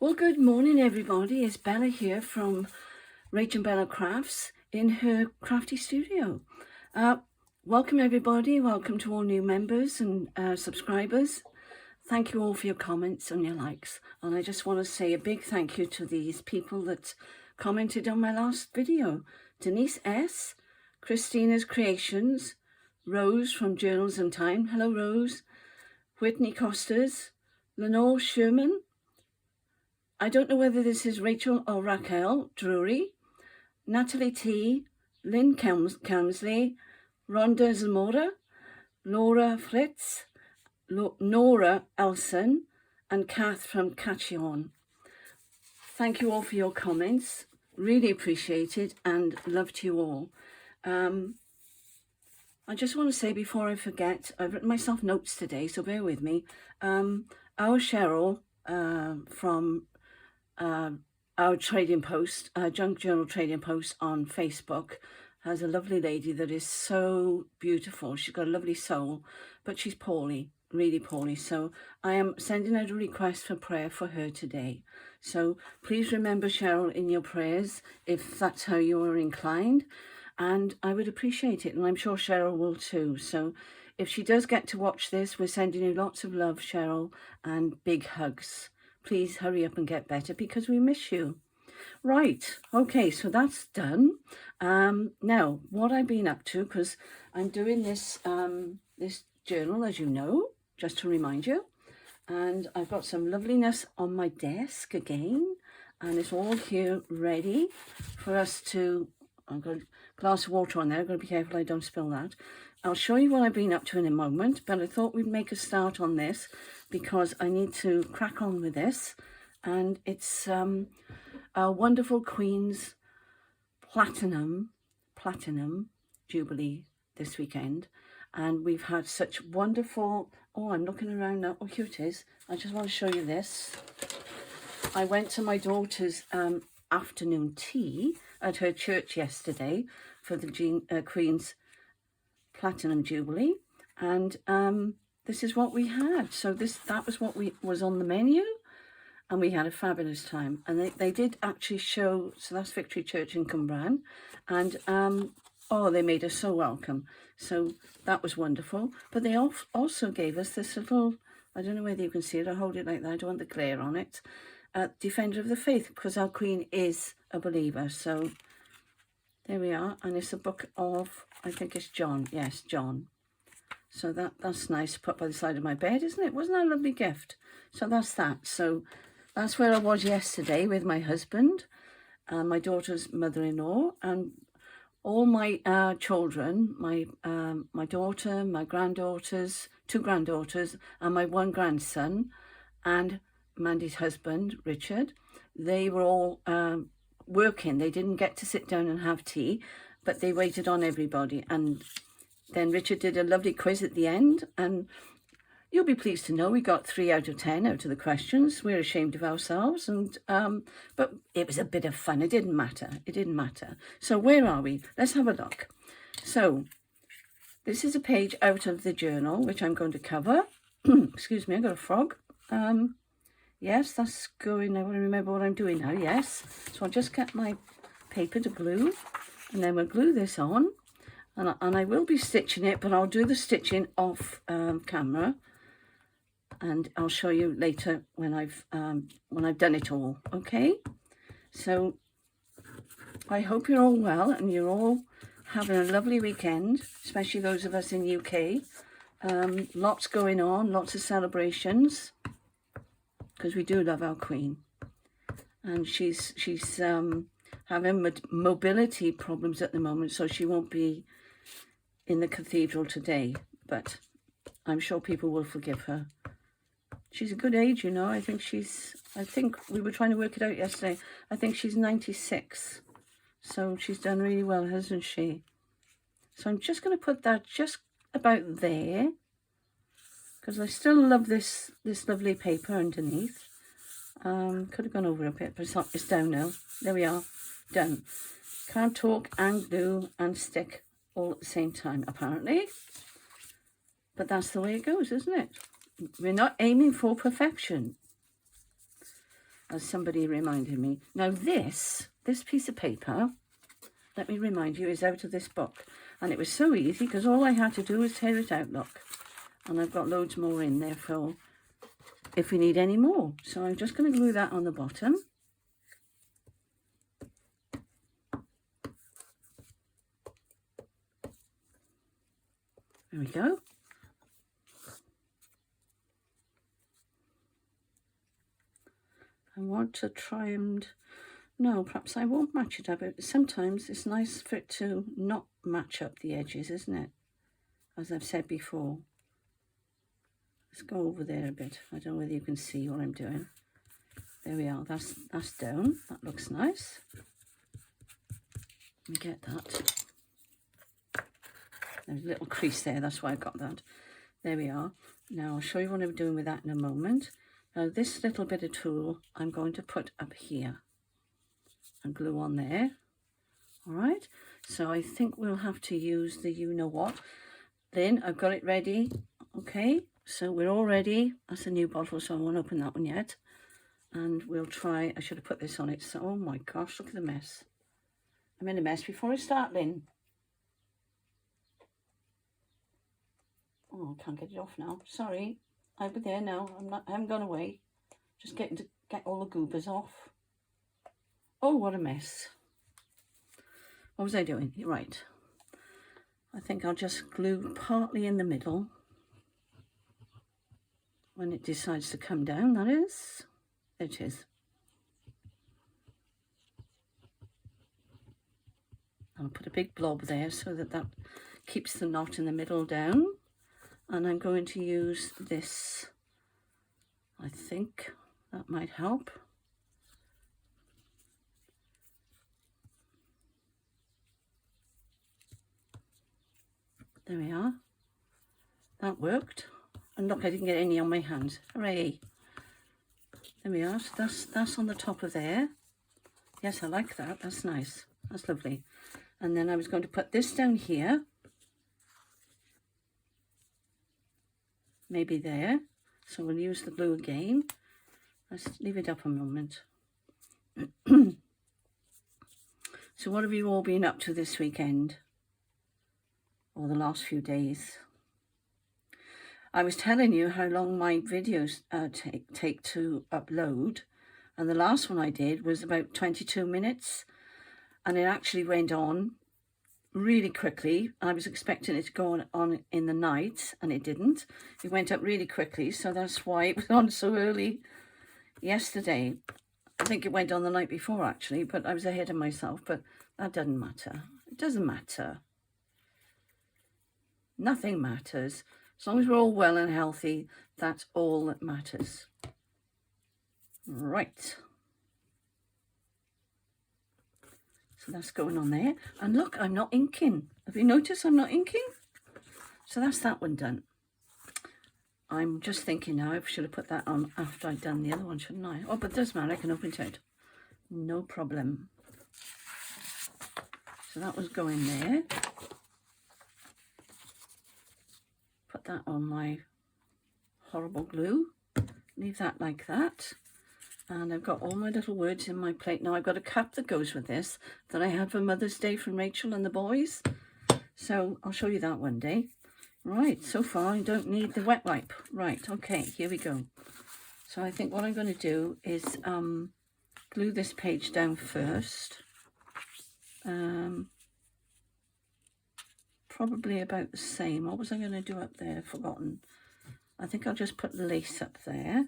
Well, good morning, everybody. It's Bella here from RachandBellaCrafts in her crafty studio. Welcome, everybody. Welcome to all new members and subscribers. Thank you all for your comments and your likes. And I just want to say a big thank you to these people that commented on my last video. Denise S., Christina's Creations, Rose from Journals and Time. Hello, Rose. Whitney Costas, Lenore Sherman. I don't know whether this is Rachel or Raquel Drury, Natalie T, Lynn Kelmsley, Rhonda Zamora, Laura Fritz, Nora Elson, and Kath from Catchion. Thank you all for your comments. Really appreciate it and love to you all. I just want to say before I forget, I've written myself notes today, so bear with me. Our Cheryl from our trading post, Junk Journal trading post on Facebook, has a lovely lady that is so beautiful. She's got a lovely soul, but she's poorly, really poorly. So I am sending out a request for prayer for her today. So please remember Cheryl in your prayers if that's how you are inclined. And I would appreciate it. And I'm sure Cheryl will too. So if she does get to watch this, we're sending you lots of love, Cheryl, and big hugs. Please hurry up and get better because we miss you. Right, okay, so that's done. Now, what I've been up to, because I'm doing this this journal, as you know, just to remind you, and I've got some loveliness on my desk again, and it's all here ready for us to, I've got a glass of water on there, I've got to be careful I don't spill that. I'll show you what I've been up to in a moment, but I thought we'd make a start on this because I need to crack on with this. And it's our wonderful Queen's Platinum Jubilee this weekend. And we've had such wonderful, oh, I'm looking around now. Oh, here it is. I just want to show you this. I went to my daughter's afternoon tea at her church yesterday for the Queen's Platinum Jubilee, and this is what we had. So that was what was on the menu, and we had a fabulous time. And they did actually show, so that's Victory Church in Cwmbran, and oh, they made us so welcome. So that was wonderful. But they also gave us this little, I don't know whether you can see it, I'll hold it like that, I don't want the glare on it, Defender of the Faith, because our Queen is a believer. So there we are, and it's a book of, I think it's John. Yes, John. So that's nice to put by the side of my bed, isn't it? Wasn't that a lovely gift? So that's that. So that's where I was yesterday with my husband and my daughter's mother-in-law and all my children, my daughter, my granddaughters, 2 granddaughters, and my 1 grandson, and Mandy's husband, Richard. They were all working. They didn't get to sit down and have tea, but they waited on everybody. And then Richard did a lovely quiz at the end, and you'll be pleased to know we got 3 out of 10 out of the questions. We're ashamed of ourselves, and but it was a bit of fun. It didn't matter. So where are we? Let's have a look. So this is a page out of the journal which I'm going to cover. Excuse me, I got a frog. Yes, that's going. I want to remember what I'm doing now. Yes. So I'll just get my paper to glue, and then we'll glue this on. And I will be stitching it, but I'll do the stitching off camera, and I'll show you later when I've done it all. Okay. So I hope you're all well and you're all having a lovely weekend, especially those of us in the UK. Lots going on, lots of celebrations, because we do love our Queen, and she's having mobility problems at the moment, so she won't be in the cathedral today, but I'm sure people will forgive her. She's a good age, you know. I think we were trying to work it out yesterday. I think she's 96, so she's done really well, hasn't she? So I'm just going to put that just about there, because I still love this lovely paper underneath. Could have gone over a bit, but it's down now. There we are, done. Can't talk and glue and stick all at the same time, apparently. But that's the way it goes, isn't it? We're not aiming for perfection. as somebody reminded me. Now this piece of paper, let me remind you, is out of this book. And it was so easy because all I had to do was tear it out, look. And I've got loads more in there for if we need any more. So I'm just going to glue that on the bottom. There we go. I want to try and, no, perhaps I won't match it up. Sometimes it's nice for it to not match up the edges, isn't it? As I've said before. Let's go over there a bit. I don't know whether you can see what I'm doing. There we are. That's down. That looks nice. Let me get that. There's a little crease there. That's why I got that. There we are. Now I'll show you what I'm doing with that in a moment. Now this little bit of tulle I'm going to put up here and glue on there. All right. So I think we'll have to use the you-know-what. Then I've got it ready. Okay. So we're all ready. That's a new bottle, so I won't open that one yet. And we'll try, I should have put this on it. So, oh my gosh, look at the mess. I'm in a mess before I start, Lynn. Oh, I can't get it off now. Sorry. Over there now. I haven't gone away. Just getting to get all the goobers off. Oh, what a mess. What was I doing? Right. I think I'll just glue partly in the middle. When it decides to come down, that is. There it is. I'll put a big blob there so that that keeps the knot in the middle down. And I'm going to use this. I think that might help. There we are. That worked. And look, I didn't get any on my hands. Hooray. There we are. So that's on the top of there. Yes, I like that. That's nice. That's lovely. And then I was going to put this down here. Maybe there. So we'll use the glue again. Let's leave it up a moment. So what have you all been up to this weekend? Or the last few days? I was telling you how long my videos take to upload. And the last one I did was about 22 minutes. And it actually went on really quickly. I was expecting it to go on in the night, and it didn't. It went up really quickly, so that's why it was on so early yesterday. I think it went on the night before, actually, but I was ahead of myself. But that doesn't matter. It doesn't matter. Nothing matters. As long as we're all well and healthy, that's all that matters. Right. So that's going on there. And look, I'm not inking. Have you noticed I'm not inking? So that's that one done. I'm just thinking now, I should have put that on after I'd done the other one, shouldn't I? Oh, but it doesn't matter. I can open it out. No problem. So that was going there. Put that on my horrible glue. Leave that like that. And I've got all my little words in my plate. Now I've got a cup that goes with this that I had for Mother's Day from Rachel and the boys. So I'll show you that one day. Right, so far I don't need the wet wipe. Right, okay, here we go. So I think what I'm going to do is glue this page down first. Probably about the same. What was I going to do up there? I've forgotten. I think I'll just put lace up there.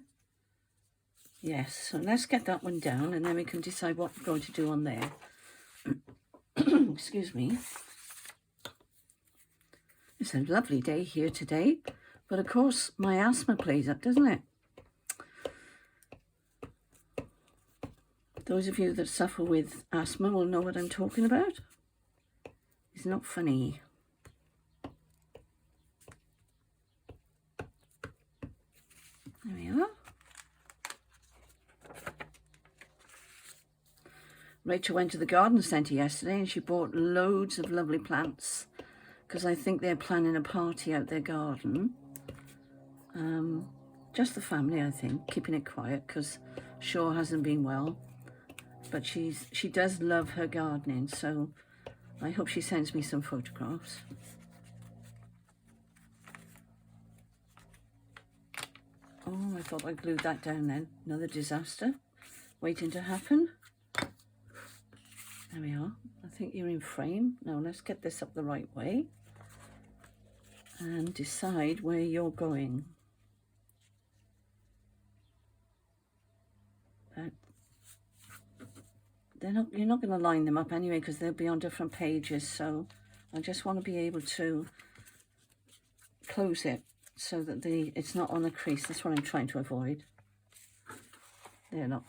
Yes, so let's get that one down and then we can decide what we're going to do on there. Excuse me. It's a lovely day here today, but of course my asthma plays up, doesn't it? Those of you that suffer with asthma will know what I'm talking about. It's not funny. There we are. Rachel went to the garden centre yesterday and she bought loads of lovely plants because I think they're planning a party out their garden. Just the family, I think, keeping it quiet because sure hasn't been well, but she does love her gardening, so I hope she sends me some photographs. Oh, I thought I glued that down then. Another disaster waiting to happen. There we are. I think you're in frame. Now let's get this up the right way and decide where you're going. You're not going to line them up anyway because they'll be on different pages, so I just want to be able to close it so that it's not on a crease. That's what I'm trying to avoid. There, look.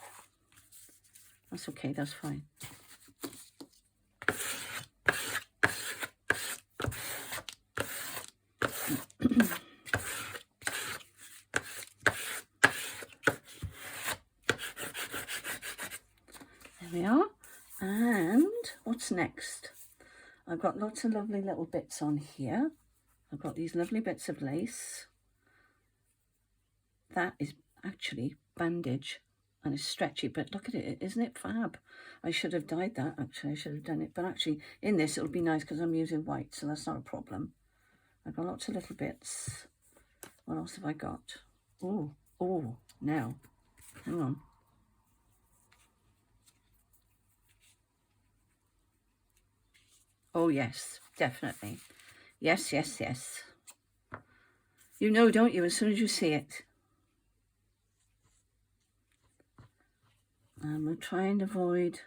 That's okay, that's fine. There we are. And what's next? I've got lots of lovely little bits on here. I've got these lovely bits of lace. That is actually bandage and it's stretchy, but look at it, isn't it fab? I should have dyed that, actually. I should have done it, but actually in this it'll be nice because I'm using white, so that's not a problem. I've got lots of little bits. What else have I got? Oh, now, hang on. Oh yes, definitely. Yes, yes, yes. You know, don't you, as soon as you see it. And we'll try and avoid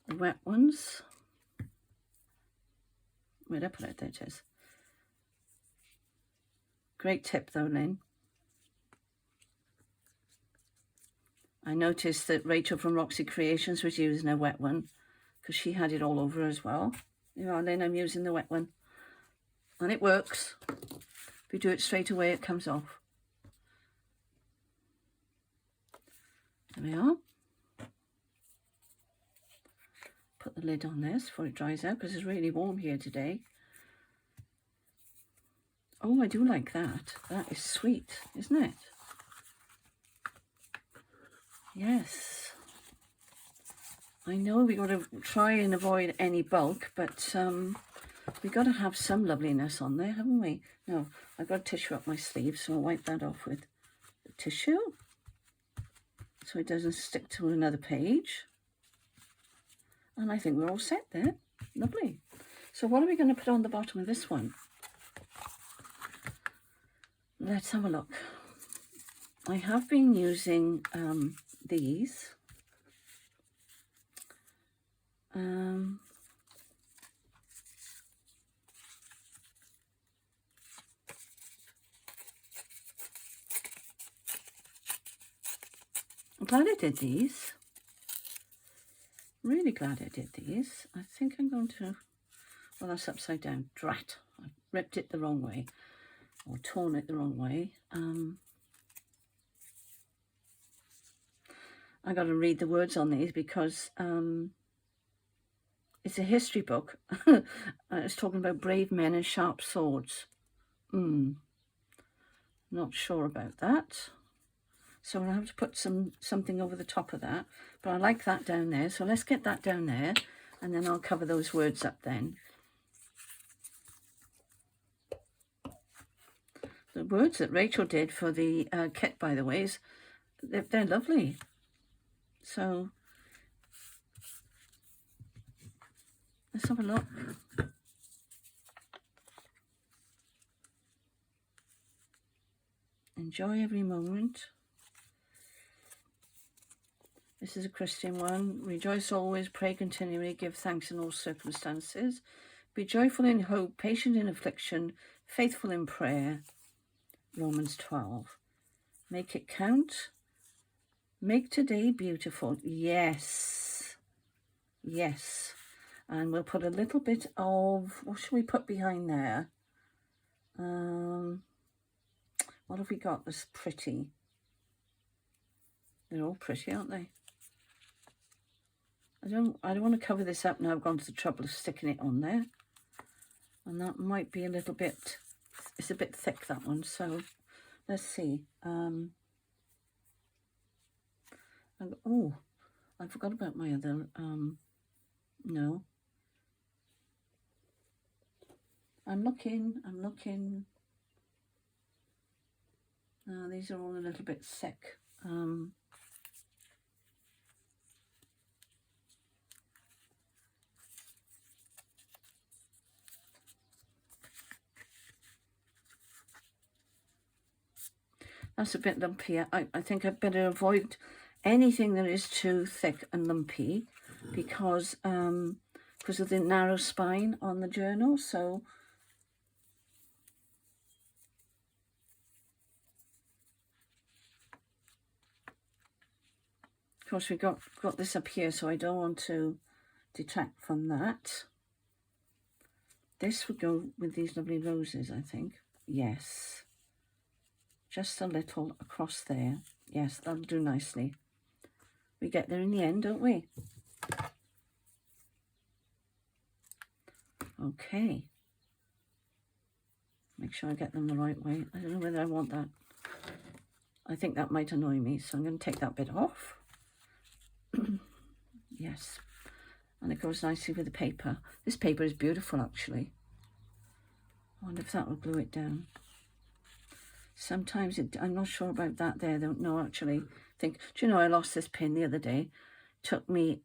the wet ones. Where'd I put it? There it is. Great tip though, Lynn. I noticed that Rachel from Roxy Creations was using a wet one because she had it all over as well. You know, Lynn, I'm using the wet one. And it works. If you do it straight away, it comes off. There we are. Put the lid on this before it dries out because it's really warm here today. Oh, I do like that. That is sweet, isn't it? Yes. I know we got to try and avoid any bulk, but we got to have some loveliness on there, haven't we? No, I've got a tissue up my sleeve, so I'll wipe that off with the tissue so it doesn't stick to another page. And I think we're all set there. Lovely. So what are we going to put on the bottom of this one? Let's have a look. I have been using these. I'm glad I did these. Really glad I did these. I think I'm going to, well, that's upside down. Drat. I ripped it the wrong way or torn it the wrong way. I got to read the words on these because it's a history book. It's talking about brave men and sharp swords. Not sure about that. So I'll have to put something over the top of that. But I like that down there. So let's get that down there. And then I'll cover those words up then. The words that Rachel did for the kit, by the way, they're lovely. So let's have a look. Enjoy every moment. This is a Christian one. Rejoice always, pray continually, give thanks in all circumstances. Be joyful in hope, patient in affliction, faithful in prayer. Romans 12. Make it count. Make today beautiful. Yes. Yes. And we'll put a little bit of, what should we put behind there? What have we got that's pretty? They're all pretty, aren't they? I don't want to cover this up now. I've gone to the trouble of sticking it on there. And that might be a little bit, it's a bit thick, that one. So let's see. Oh, I forgot about my other, no. I'm looking. These are all a little bit thick. That's a bit lumpy. I think I'd better avoid anything that is too thick and lumpy because of the narrow spine on the journal. So of course we got this up here, so I don't want to detract from that. This would go with these lovely roses, I think. Yes. Just a little across there. Yes, that'll do nicely. We get there in the end, don't we? Okay. Make sure I get them the right way. I don't know whether I want that. I think that might annoy me, so I'm going to take that bit off. Yes. And it goes nicely with the paper. This paper is beautiful, actually. I wonder if that will glue it down. Sometimes I'm not sure about that there. No, actually. Do you know, I lost this pin the other day. Took me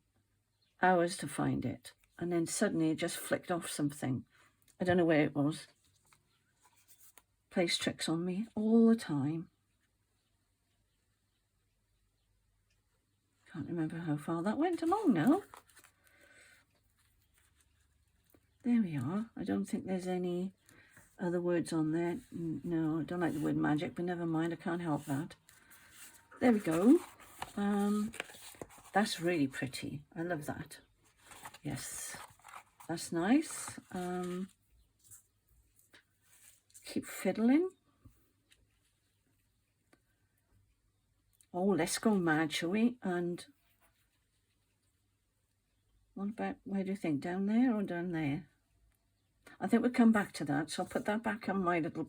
hours to find it. And then suddenly it just flicked off something. I don't know where it was. Plays tricks on me all the time. Can't remember how far that went along now. There we are. I don't think there's any other words on there. No, I don't like the word magic, but never mind. I can't help that. There we go. That's really pretty. I love that. Yes, that's nice. Keep fiddling. Oh, let's go mad, shall we? And what about, where do you think? Down there or down there? I think we'll come back to that. So I'll put that back on my little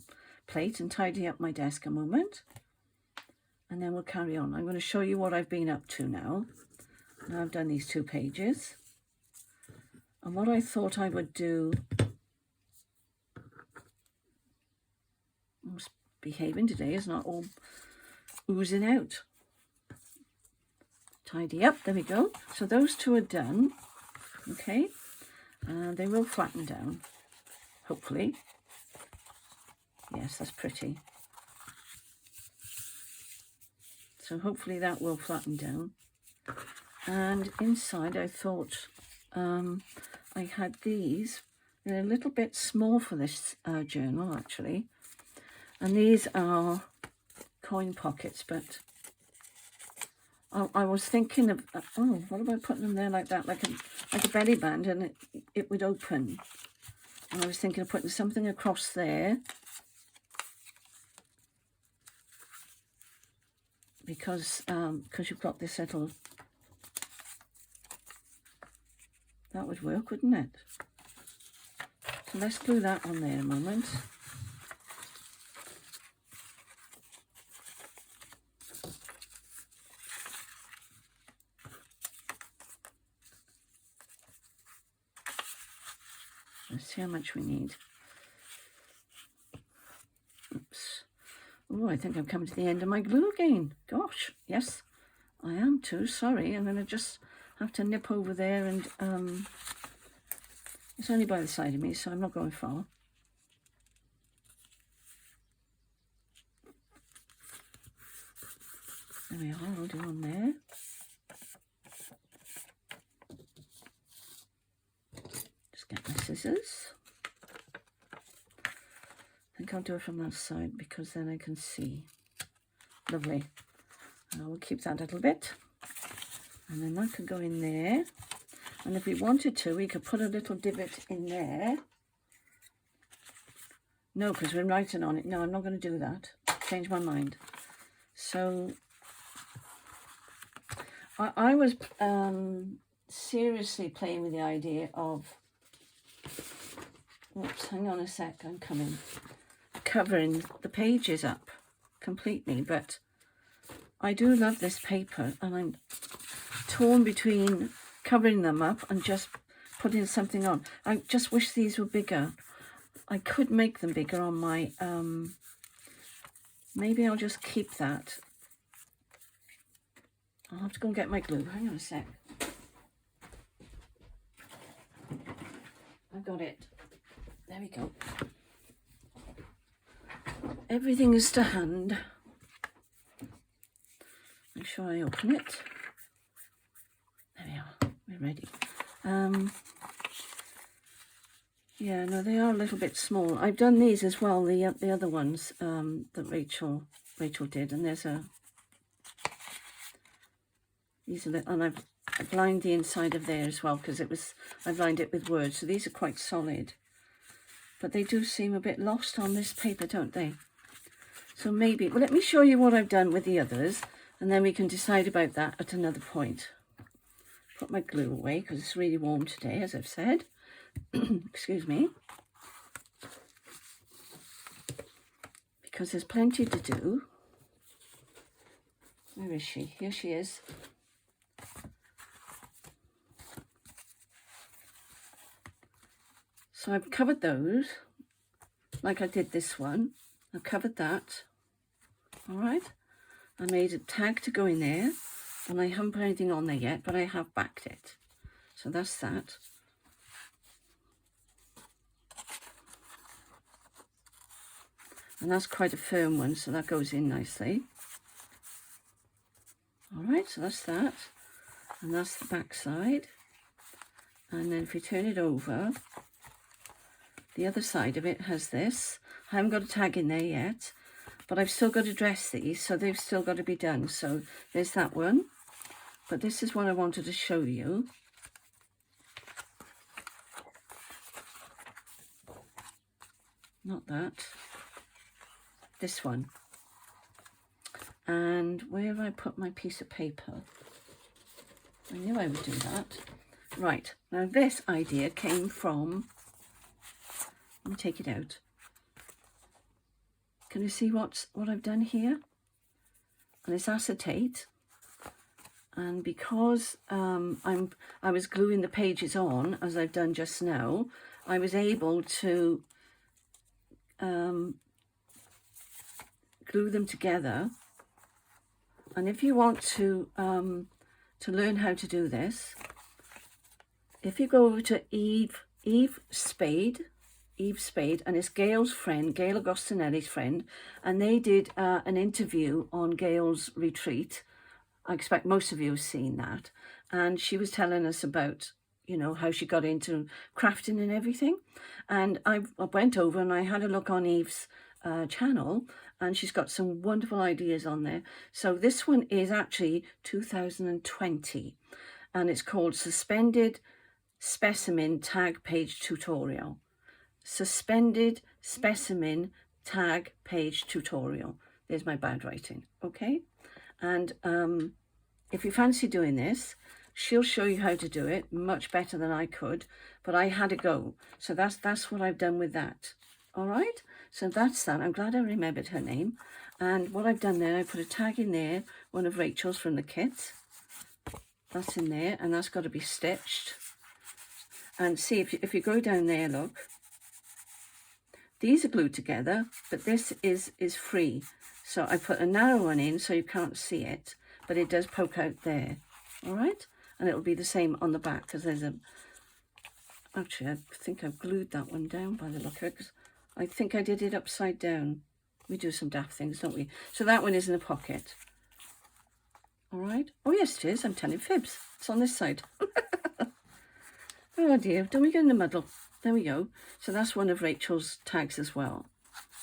plate and tidy up my desk a moment. And then we'll carry on. I'm going to show you what I've been up to now. Now I've done these 2 pages. And what I thought I would do... I'm behaving today, it's not all oozing out. Tidy up, there we go. So those 2 are done. Okay. They will flatten down. Hopefully. Yes, that's pretty. So hopefully that will flatten down. And inside I thought I had these. They're a little bit small for this journal, actually. And these are coin pockets, but I was thinking of, oh, what about putting them there like that, like a belly band, and it would open. And I was thinking of putting something across there. Because you've got this little, that would work, wouldn't it? So let's glue that on there a moment. Let's see how much we need. Oops. Oh, I think I'm coming to the end of my glue again. Gosh, yes, I am too. Sorry, I'm going to just have to nip over there and it's only by the side of me, so I'm not going far. There we are, I'll do one there. Just get my scissors. I think I'll do it from that side because then I can see. Lovely. And we'll keep that a little bit. And then that could go in there. And if we wanted to, we could put a little divot in there. No, because we're writing on it. No, I'm not going to do that. Change my mind. So I was seriously playing with the idea of, oops, hang on a sec, I'm coming, covering the pages up, completely, but I do love this paper, and I'm torn between covering them up and just putting something on. I just wish these were bigger. I could make them bigger on my, maybe I'll just keep that. I'll have to go and get my glue. Hang on a sec. I've got it. There we go. Everything is to hand. Make sure I open it. There we are. We're ready. Yeah, no, they are a little bit small. I've done these as well, the other ones that Rachel did, and there's these are little, and I've lined the inside of there as well because I've lined it with words, so these are quite solid. But they do seem a bit lost on this paper, don't they? So maybe, well, let me show you what I've done with the others, and then we can decide about that at another point. Put my glue away because it's really warm today, as I've said. Excuse me. Because there's plenty to do. Where is she? Here she is. So I've covered those, like I did this one. I've covered that. All right. I made a tag to go in there, and I haven't put anything on there yet, but I have backed it. So that's that. And that's quite a firm one, so that goes in nicely. All right, so that's that. And that's the back side. And then if we turn it over, the other side of it has this. I haven't got a tag in there yet, but I've still got to dress these, so they've still got to be done. So there's that one. But this is what I wanted to show you. Not that. This one. And where have I put my piece of paper? I knew I would do that. Right, now this idea came from, let me take it out. Can you see what I've done here? And it's acetate. And because I was gluing the pages on, as I've done just now, I was able to glue them together. And if you want to learn how to do this, if you go over to Eve Spade, and it's Gail's friend, Gail Agostinelli's friend, and they did an interview on Gail's retreat. I expect most of you have seen that. And she was telling us about, you know, how she got into crafting and everything. And I went over and I had a look on Eve's channel, and she's got some wonderful ideas on there. So this one is actually 2020, and it's called Suspended Specimen Tag Page Tutorial. Suspended Specimen Tag Page Tutorial. There's my bad writing, okay? And if you fancy doing this, she'll show you how to do it much better than I could, but I had a go. So that's what I've done with that. All right, so that's that. I'm glad I remembered her name. And what I've done there, I put a tag in there, one of Rachel's from the kit. That's in there, and that's got to be stitched. And see, if you go down there, look, these are glued together, but this is free. So I put a narrow one in so you can't see it, but it does poke out there. All right, and it'll be the same on the back, because there's a, actually I think I've glued that one down by the look of it, because I think I did it upside down. We do some daft things, don't we? So that one is in the pocket. All right. Oh, yes, it is. I'm telling fibs. It's on this side. Oh, dear. Don't we get in the muddle? There we go. So that's one of Rachel's tags as well.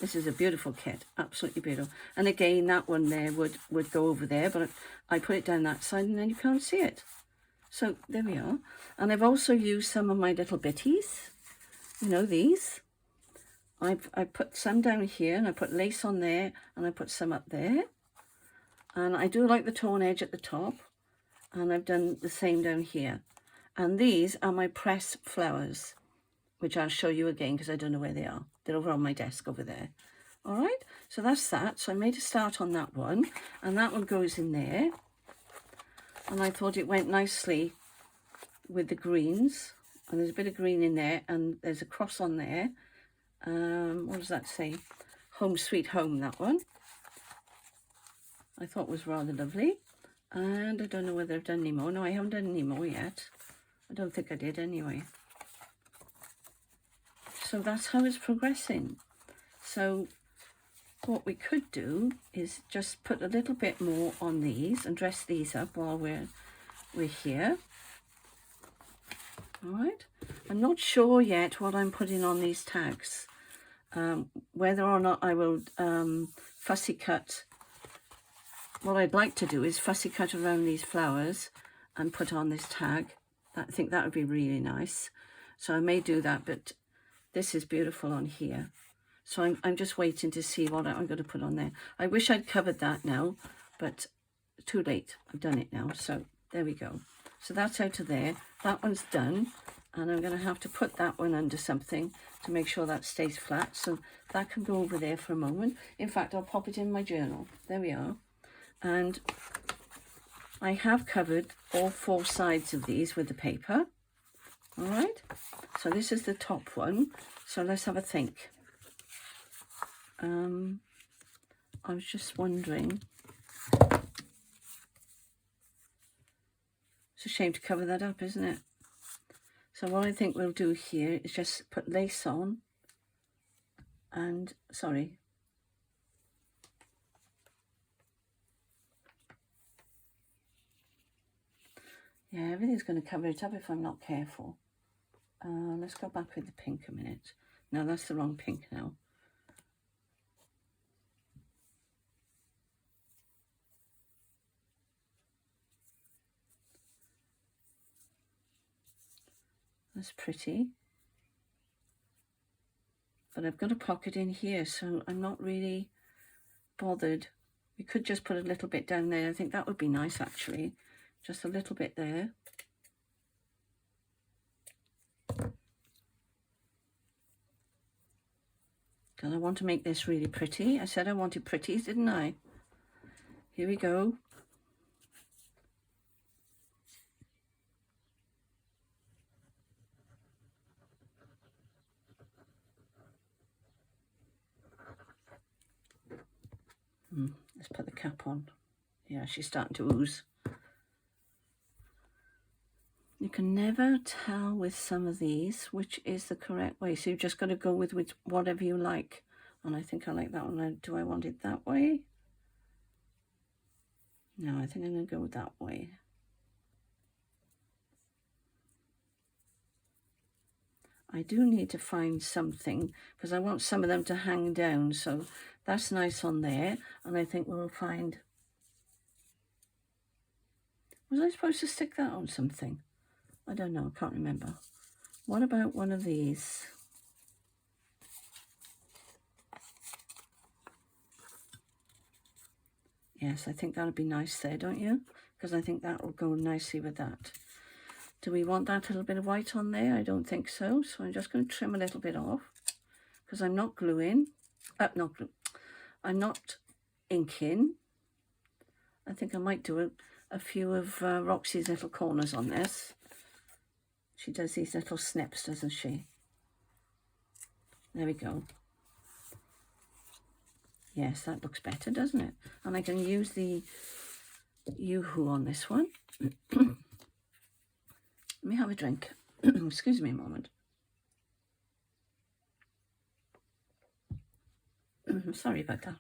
This is a beautiful kit. Absolutely beautiful. And again, that one there would go over there, but I put it down that side and then you can't see it. So there we are. And I've also used some of my little bitties. You know, these. I put some down here, and I put lace on there, and I put some up there. And I do like the torn edge at the top, and I've done the same down here. And these are my press flowers, which I'll show you again because I don't know where they are. They're over on my desk over there. All right, so that's that. So I made a start on that one, and that one goes in there. And I thought it went nicely with the greens. And there's a bit of green in there, and there's a cross on there. What does that say? Home Sweet Home, that one. I thought was rather lovely. And I don't know whether I've done any more. No, I haven't done any more yet. I don't think I did anyway. So that's how it's progressing. So what we could do is just put a little bit more on these and dress these up while we're here. All right. I'm not sure yet what I'm putting on these tags. Whether or not I will fussy cut. What I'd like to do is fussy cut around these flowers and put on this tag. I think that would be really nice. So I may do that, but this is beautiful on here. So I'm just waiting to see what I'm going to put on there. I wish I'd covered that now, but too late. I've done it now. So there we go. So that's out of there. That one's done. And I'm going to have to put that one under something to make sure that stays flat. So that can go over there for a moment. In fact, I'll pop it in my journal. There we are. And I have covered all 4 sides of these with the paper. All right. So this is the top one. So let's have a think. I was just wondering. It's a shame to cover that up, isn't it? So what I think we'll do here is just put lace on and, sorry. Yeah, everything's going to cover it up if I'm not careful. Let's go back with the pink a minute. No, that's the wrong pink now. That's pretty. But I've got a pocket in here, so I'm not really bothered. We could just put a little bit down there. I think that would be nice, actually. Just a little bit there. Because I want to make this really pretty. I said I wanted pretties, didn't I? Here we go. Let's put the cap on. Yeah, she's starting to ooze. You can never tell with some of these which is the correct way. So you've just got to go with whatever you like. And I think I like that one. Do I want it that way? No, I think I'm going to go that way. I do need to find something because I want some of them to hang down. So that's nice on there. And I think we'll find... Was I supposed to stick that on something? I don't know. I can't remember. What about one of these? Yes, I think that'll be nice there, don't you? Because I think that will go nicely with that. Do we want that little bit of white on there? I don't think so. So I'm just going to trim a little bit off because I'm not gluing. I'm not inking. I think I might do a few of Roxy's little corners on this. She does these little snips, doesn't she? There we go. Yes, that looks better, doesn't it? And I can use the Yoo-hoo on this one. Let me have a drink. Excuse me a moment. Sorry about that.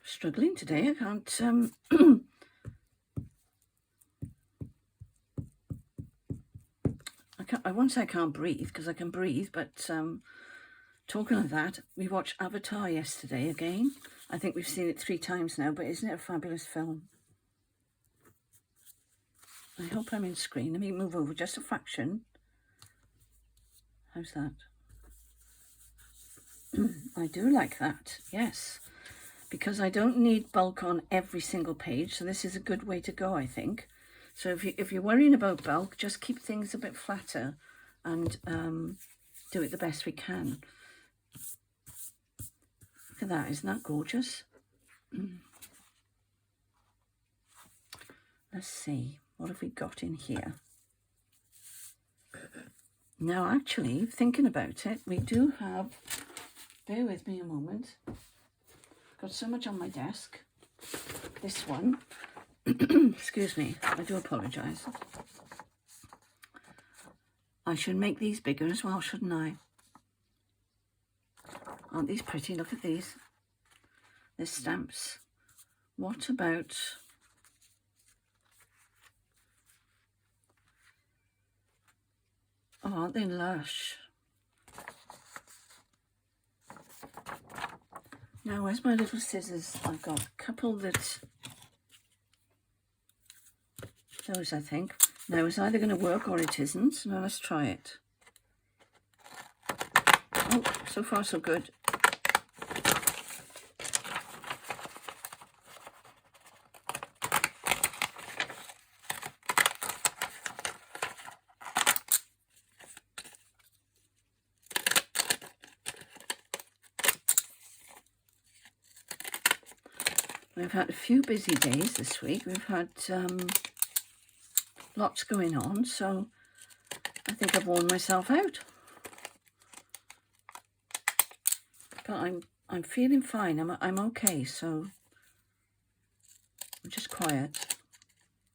Struggling today. I can't... I won't say I can't breathe, because I can breathe, but talking of that, we watched Avatar yesterday again. I think we've seen it 3 times now, but isn't it a fabulous film? I hope I'm in screen. Let me move over just a fraction. How's that? I do like that, yes. Because I don't need bulk on every single page, so this is a good way to go, I think. So if you're worrying about bulk, just keep things a bit flatter and do it the best we can. Look at that, isn't that gorgeous? Let's see, what have we got in here? Now, actually, thinking about it, we do have, bear with me a moment, got so much on my desk. This one, excuse me, I do apologise. I should make these bigger as well, shouldn't I? Aren't these pretty? Look at these. They're stamps. What about... Oh, aren't they lush? Now, where's my little scissors? I've got a couple that... Those, I think. Now, it's either going to work or it isn't. Now, let's try it. Oh, so far so good. We've had a few busy days this week. We've had lots going on, so I think I've worn myself out. But I'm feeling fine. I'm okay, so I'm just quiet.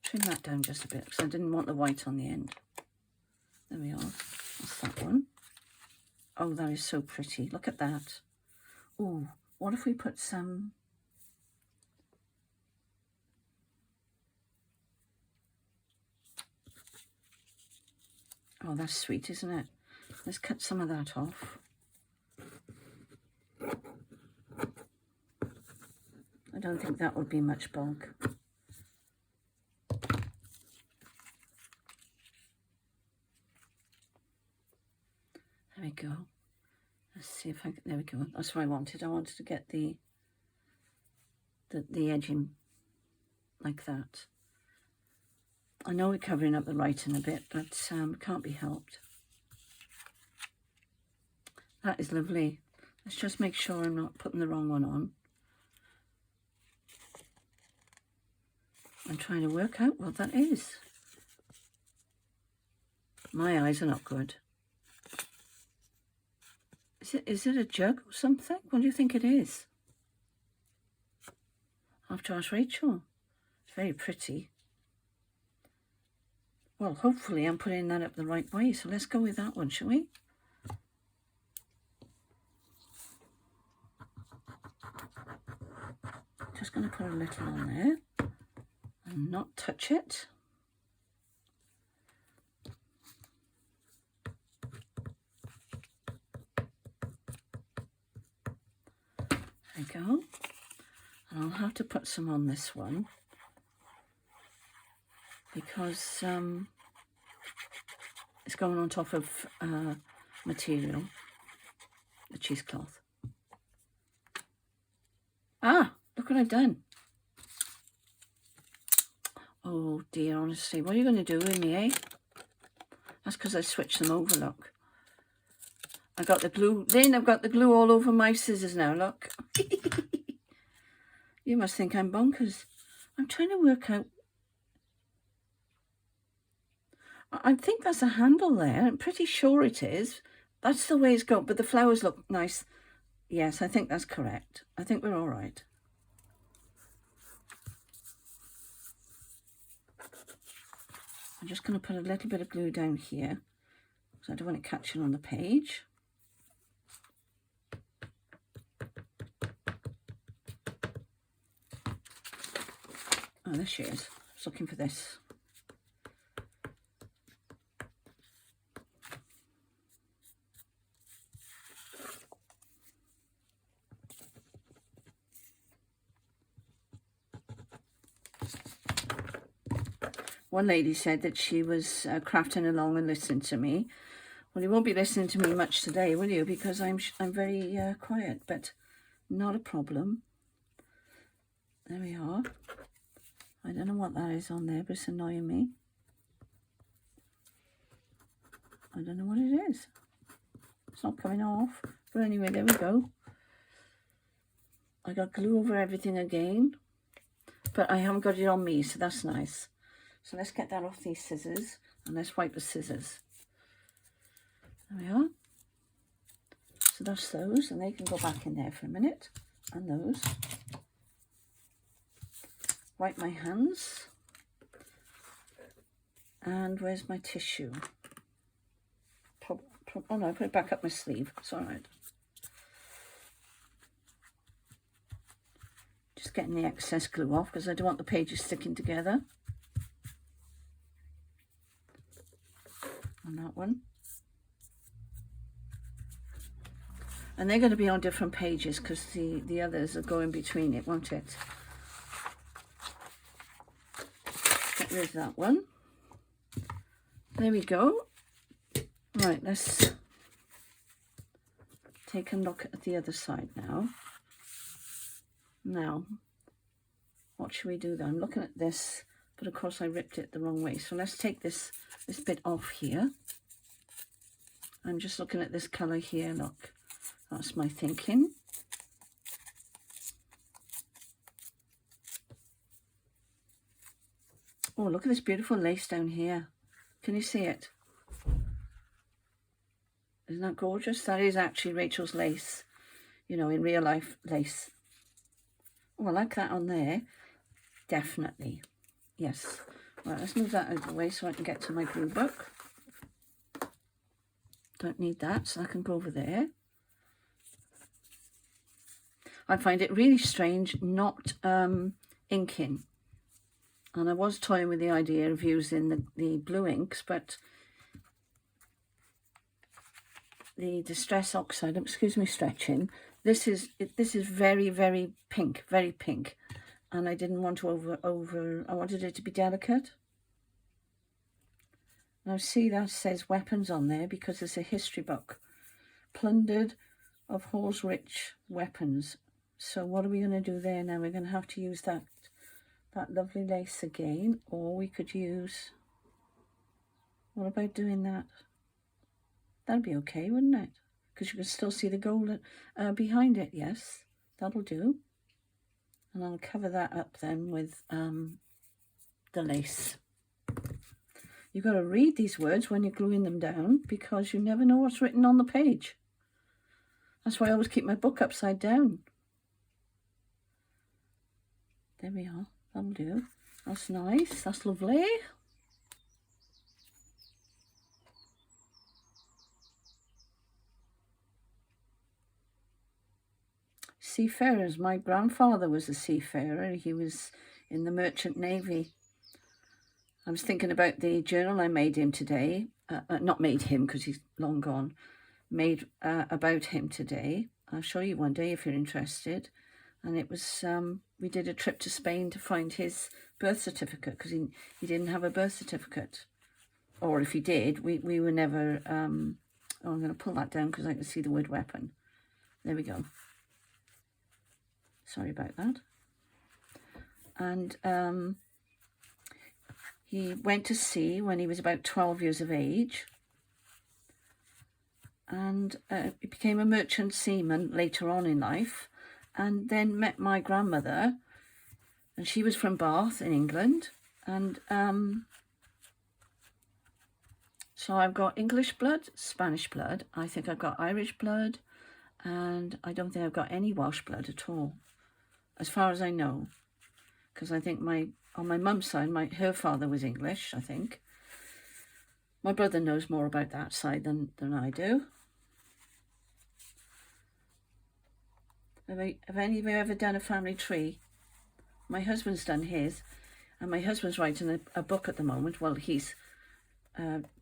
Trim that down just a bit because I didn't want the white on the end. There we are. That's that one. Oh, that is so pretty. Look at that. Oh, what if we put some... Oh, that's sweet, isn't it? Let's cut some of that off. I don't think that would be much bulk. There we go. Let's see if I can, there we go. That's what I wanted. I wanted to get the edging like that. I know we're covering up the writing a bit, but can't be helped. That is lovely. Let's just make sure I'm not putting the wrong one on. I'm trying to work out what that is. My eyes are not good. Is it a jug or something? What do you think it is? I'll have to ask Rachel. It's very pretty. Well, hopefully I'm putting that up the right way, so let's go with that one, shall we? Just going to put a little on there and not touch it. There we go. And I'll have to put some on this one because it's going on top of material, the cheesecloth. Ah, look what I've done. Oh dear, honestly, what are you going to do with me, eh? That's because I switched them over, look. I got the glue, then I've got the glue all over my scissors now, look. You must think I'm bonkers. I'm trying to work out. I think that's a handle there. I'm pretty sure it is. That's the way it's got, but the flowers look nice. Yes, I think that's correct. I think we're all right. I'm just going to put a little bit of glue down here because I don't want it catching on the page. Oh, there she is. I was looking for this. One lady said that she was crafting along and listening to me. Well, you won't be listening to me much today, will you? Because I'm very quiet, but not a problem. There we are. I don't know what that is on there, but it's annoying me. I don't know what it is. It's not coming off. But anyway, there we go. I got glue over everything again, but I haven't got it on me, so that's nice. So let's get that off these scissors, and let's wipe the scissors. There we are. So that's those, and they can go back in there for a minute. And those. Wipe my hands. And where's my tissue? Oh no, I put it back up my sleeve. It's all right. Just getting the excess glue off because I don't want the pages sticking together. On that one. And they're going to be on different pages because the others are going between it, won't it? Get rid of that one. There we go. Right, let's take a look at the other side now. Now, what should we do then? I'm looking at this, but of course I ripped it the wrong way. So let's take this bit off here. I'm just looking at this colour here, look. That's my thinking. Oh, look at this beautiful lace down here. Can you see it? Isn't that gorgeous? That is actually Rachel's lace, you know, in real life lace. Oh, I like that on there. Definitely. Yes. Right, let's move that out of the way so I can get to my glue book. Don't need that, so I can go over there. I find it really strange not inking. And I was toying with the idea of using the blue inks, but the Distress Oxide, excuse me stretching, this is very, very pink, and I didn't want to I wanted it to be delicate. Now see, that says weapons on there because it's a history book, plundered of horse-rich weapons. So what are we going to do there now? We're going to have to use that lovely lace again, or we could use, what about doing that? That'd be okay, wouldn't it? Because you can still see the gold behind it. Yes, that'll do. And I'll cover that up then with the lace. You've got to read these words when you're gluing them down because you never know what's written on the page. That's why I always keep my book upside down. There we are. That'll do. That's nice. That's lovely. Seafarers. My grandfather was a seafarer. He was in the Merchant Navy. I was thinking about the journal I made him today. Not made him because he's long gone. Made about him today. I'll show you one day if you're interested. And it was, we did a trip to Spain to find his birth certificate because he didn't have a birth certificate. Or if he did, we were never, oh, I'm going to pull that down because I can see the word weapon. There we go. Sorry about that. And he went to sea when he was about 12 years of age. And he became a merchant seaman later on in life. And then met my grandmother, and she was from Bath in England. And so I've got English blood, Spanish blood. I think I've got Irish blood, and I don't think I've got any Welsh blood at all, as far as I know. Because I think on my mum's side, her father was English, I think. My brother knows more about that side than I do. Have any of you ever done a family tree? My husband's done his, and my husband's writing a book at the moment. Well, he's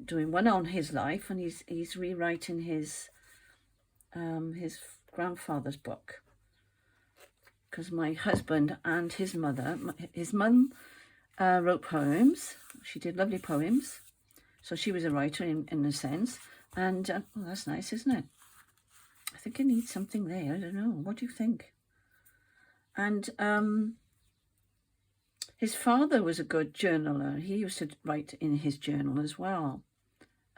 doing one on his life, and he's rewriting his grandfather's book. Because my husband and his mother, his mum wrote poems. She did lovely poems, so she was a writer in a sense. And well, that's nice, isn't it? I think I need something there. I don't know. What do you think? And his father was a good journaler. He used to write in his journal as well.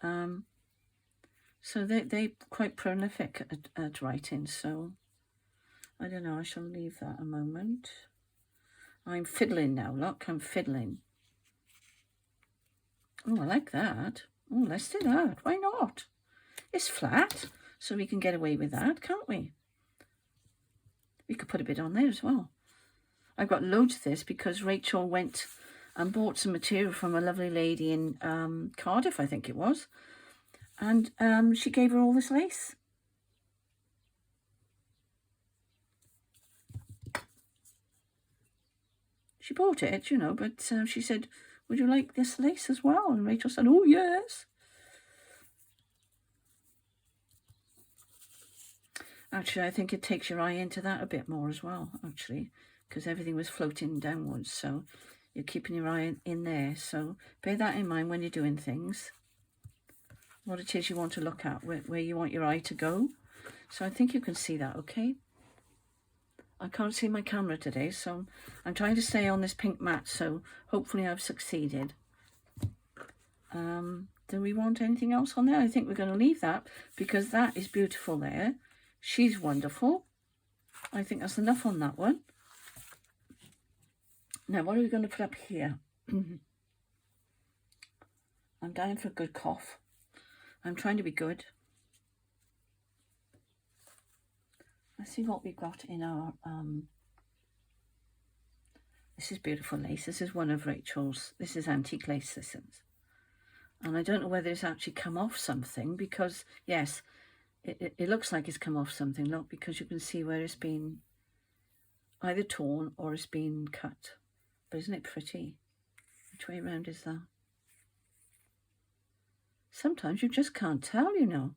So they're quite prolific at writing. So I don't know, I shall leave that a moment. I'm fiddling now, look, I'm fiddling. Oh, I like that. Oh, let's do that. Why not? It's flat, so we can get away with that, can't we? We could put a bit on there as well. I've got loads of this because Rachel went and bought some material from a lovely lady in Cardiff, I think it was. And she gave her all this lace. She bought it, you know, but she said, would you like this lace as well? And Rachel said, oh, yes. Actually, I think it takes your eye into that a bit more as well, actually, because everything was floating downwards. So you're keeping your eye in there. So bear that in mind when you're doing things. What it is you want to look at, where you want your eye to go. So I think you can see that, okay? I can't see my camera today, so I'm trying to stay on this pink mat, so hopefully I've succeeded. Do we want anything else on there? I think we're going to leave that because that is beautiful there. She's wonderful. I think that's enough on that one. Now, what are we going to put up here? I'm dying for a good cough. I'm trying to be good. Let's see what we've got in our... This is beautiful lace. This is one of Rachel's. This is antique lace, this is. And I don't know whether it's actually come off something because, yes, it looks like it's come off something. Look, because you can see where it's been either torn or it's been cut. But isn't it pretty? Which way around is that? Sometimes you just can't tell, you know.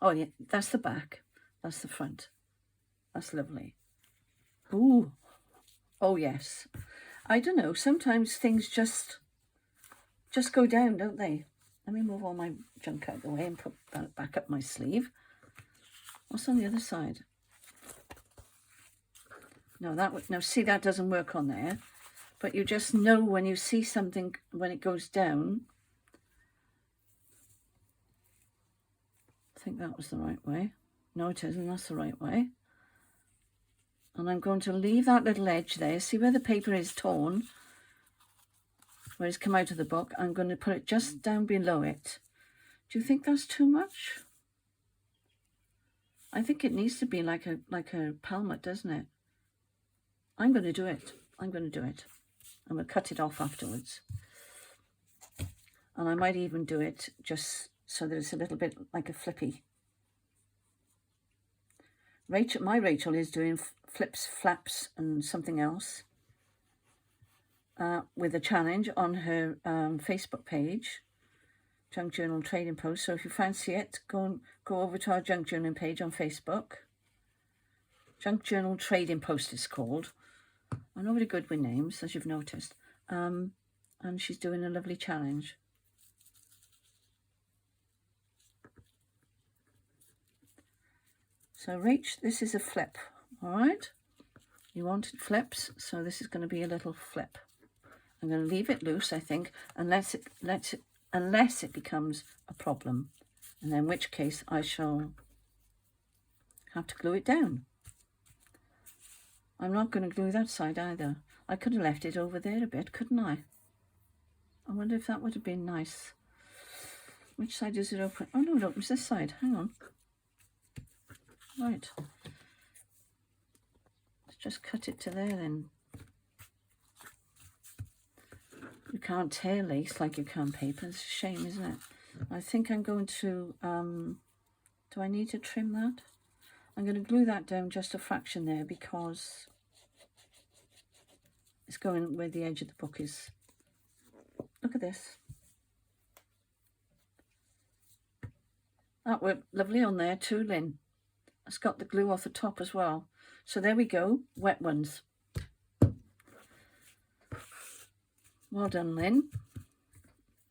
Oh, yeah, that's the back. That's the front. That's lovely. Ooh. Oh, yes. I don't know. Sometimes things just go down, don't they? Let me move all my junk out of the way and put that back up my sleeve. What's on the other side? No, now see, that doesn't work on there. But you just know when you see something, when it goes down. I think that was the right way. No, it isn't. That's the right way. And I'm going to leave that little edge there. See where the paper is torn? Where it's come out of the book. I'm going to put it just down below it. Do you think that's too much? I think it needs to be like a palmet, doesn't it? I'm going to do it. I'm going to do it. I'm going to cut it off afterwards. And I might even do it just so that it's a little bit like a flippy. My Rachel is doing flips, flaps and something else with a challenge on her Facebook page, Junk Journal Trading Post. So if you fancy it, go over to our Junk Journaling page on Facebook. Junk Journal Trading Post is called. I'm not very good with names, as you've noticed. And she's doing a lovely challenge. So Rach, this is a flip, all right? You wanted flips, so this is going to be a little flip. I'm going to leave it loose, I think, unless it becomes a problem, and in which case I shall have to glue it down. I'm not going to glue that side either. I could have left it over there a bit, couldn't I? I wonder if that would have been nice. Which side does it open? Oh no, it opens this side. Hang on. Right. Let's just cut it to there then. You can't tear lace like you can paper. It's a shame, isn't it? I think I'm going to, do I need to trim that? I'm going to glue that down just a fraction there because it's going where the edge of the book is. Look at this. That worked lovely on there too, Lynn. It's got the glue off the top as well. So there we go, wet ones. Well done, Lynn.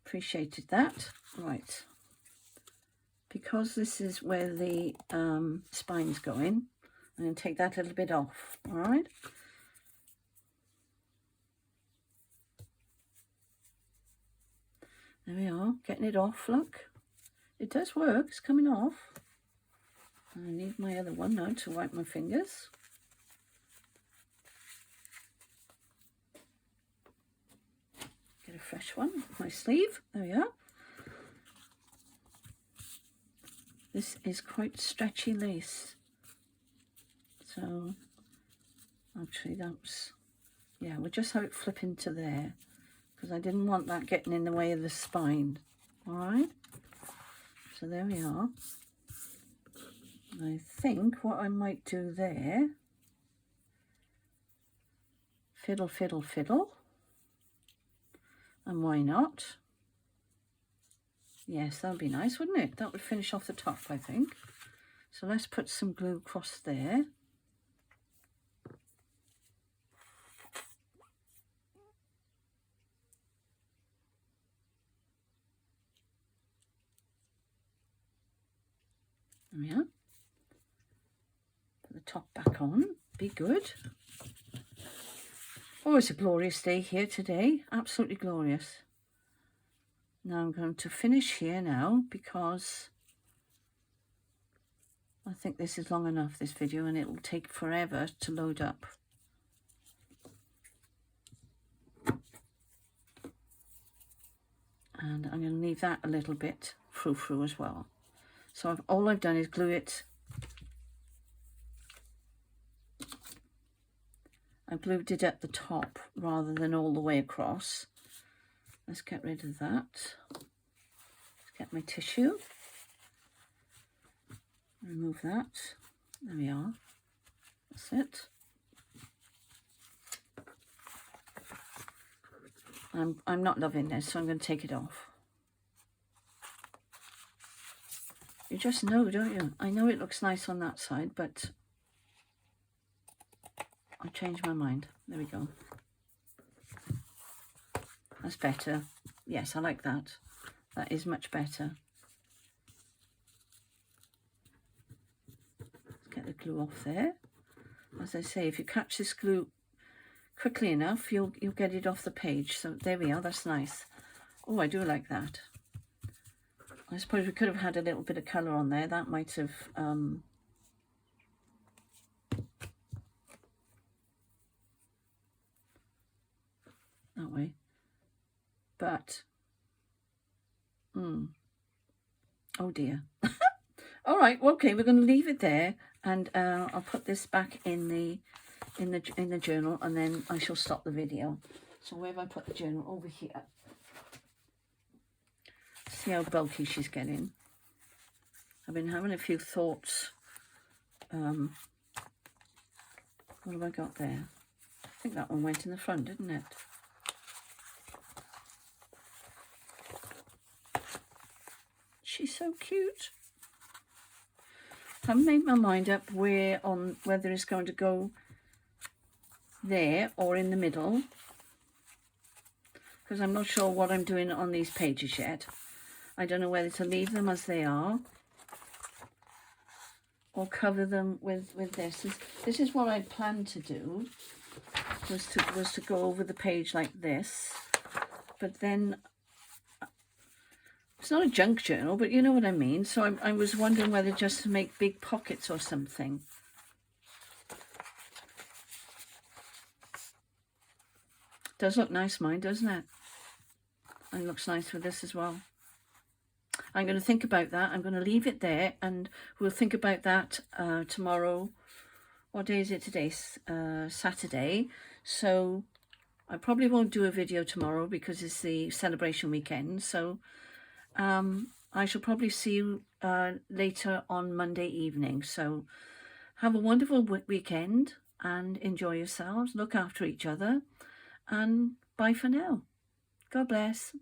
Appreciated that. Right. Because this is where the spine's going, I'm going to take that little bit off, all right? There we are, getting it off, look. It does work, it's coming off. I need my other one now to wipe my fingers. fresh one, my sleeve. There we are. This is quite stretchy lace. So actually that's, yeah, we'll just have it flip into there because I didn't want that getting in the way of the spine. All right, so there we are. I think what I might do there, fiddle, fiddle, fiddle, and why not? Yes, that would be nice, wouldn't it? That would finish off the top, I think. So let's put some glue across there. There we are. Put the top back on. Be good. Oh, it's a glorious day here today. Absolutely glorious. Now I'm going to finish here now because I think this is long enough, this video, and it will take forever to load up. And I'm going to leave that a little bit frou-frou as well. So all I've done is glue it. I glued it at the top rather than all the way across. Let's get rid of that. Let's get my tissue. Remove that. There we are. That's it. I'm not loving this, so I'm going to take it off. You just know, don't you? I know it looks nice on that side, but I changed my mind. There we go. That's better. Yes, I like that. That is much better. Let's get the glue off there. As I say, if you catch this glue quickly enough, you'll get it off the page. So there we are. That's nice. Oh, I do like that. I suppose we could have had a little bit of colour on there. That might have that way. But oh dear. All right, well, okay, we're going to leave it there, and I'll put this back in the journal, and then I shall stop the video. So where have I put the journal? Over here. See how bulky she's getting. I've been having a few thoughts. What have I got there? I think that one went in the front, didn't it? She's so cute. I haven't made my mind up whether it's going to go there or in the middle, because I'm not sure what I'm doing on these pages yet. I don't know whether to leave them as they are or cover them with this. This is what I planned to do, was to go over the page like this, but then it's not a junk journal, but you know what I mean. So I was wondering whether just to make big pockets or something. Does look nice, mine, doesn't it? And it looks nice with this as well. I'm going to think about that. I'm going to leave it there, and we'll think about that tomorrow. What day is it today? Saturday. So I probably won't do a video tomorrow because it's the celebration weekend. So I shall probably see you later on Monday evening. So have a wonderful weekend and enjoy yourselves. Look after each other, and bye for now. God bless.